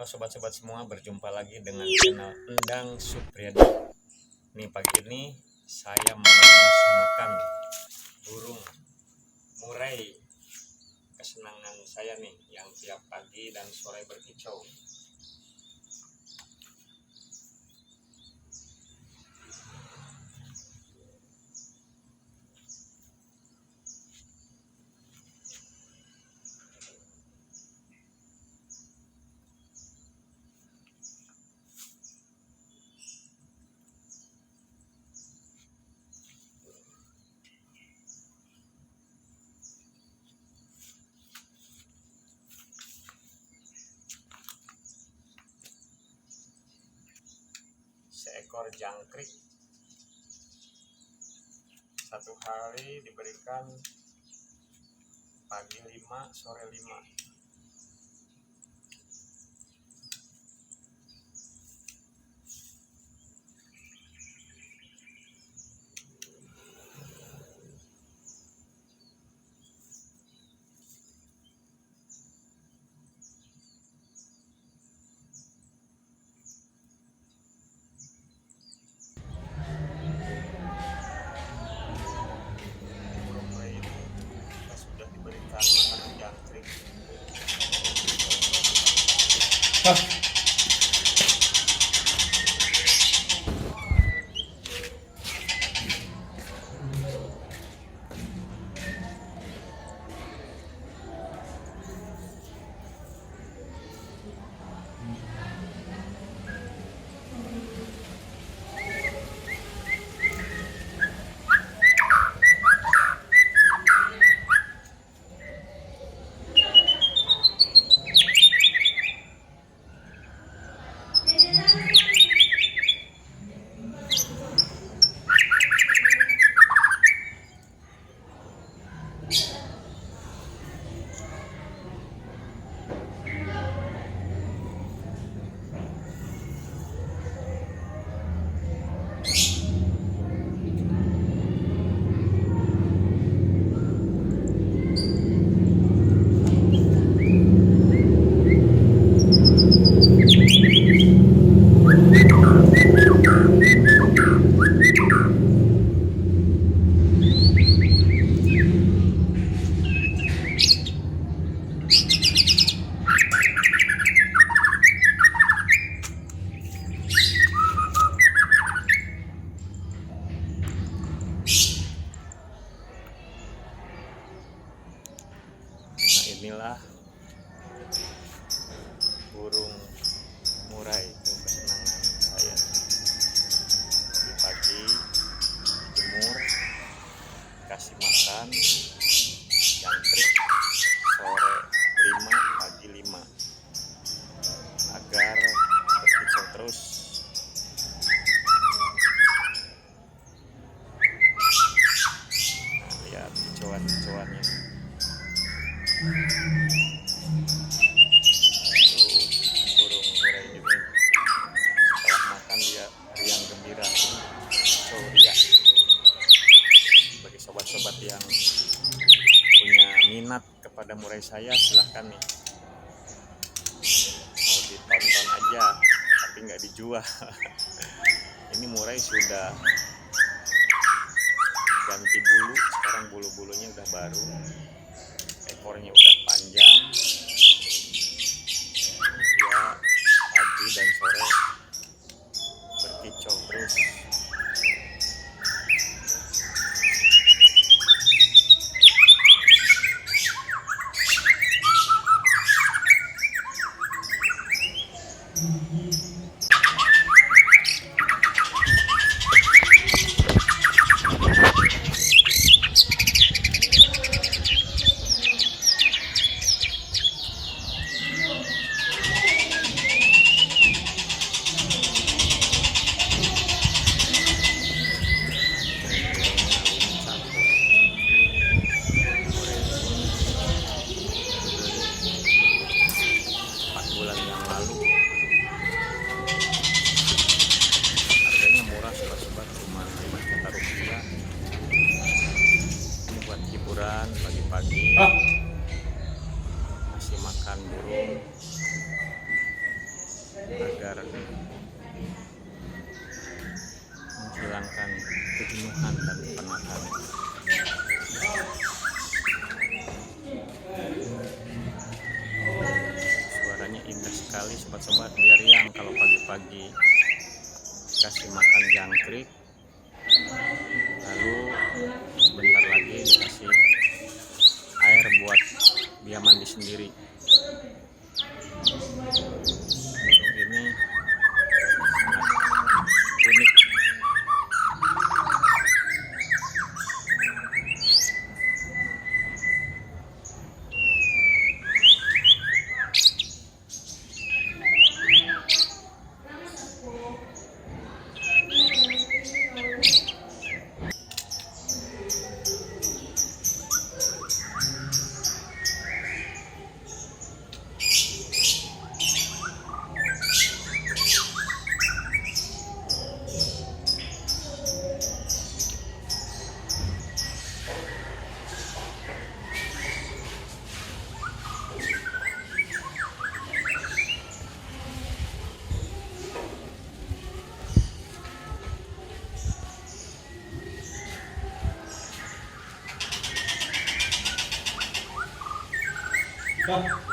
Halo sobat-sobat semua, berjumpa lagi dengan channel Endang Supriyadi. Nih pagi ini saya mau ngasih makan burung murai kesenangan saya nih, yang tiap pagi dan sore berkicau. Seekor jangkrik satu hari diberikan pagi 5, sore 5. Burung murai ini kita sudah diberikan makanan jangkrik. Nah, inilah burung murai itu kesenangan saya. Di pagi jemur, kasih makan jangkrik, sore 5, pagi 5, agar berkicau terus. Nah, lihat kicauan-kicauannya. Burung murai ini setelah makan dia riang gembira, ria. Bagi sobat-sobat yang punya minat kepada murai saya, silahkan nih, mau ditonton aja tapi nggak dijual. Ini murai sudah ganti bulu, sekarang bulu-bulunya udah baru, ekornya udah panjang. Dia pagi dan sore berkicau terus. Pagi-pagi masih makan burung, agar menghilangkan kejenuhan dan penatan. Suaranya indah sekali sobat-sobat, dia riang kalau pagi-pagi kasih makan jangkrik, lalu sebentar lagi dikasih air buat dia mandi sendiri. Burung ini sangat unik. Dah.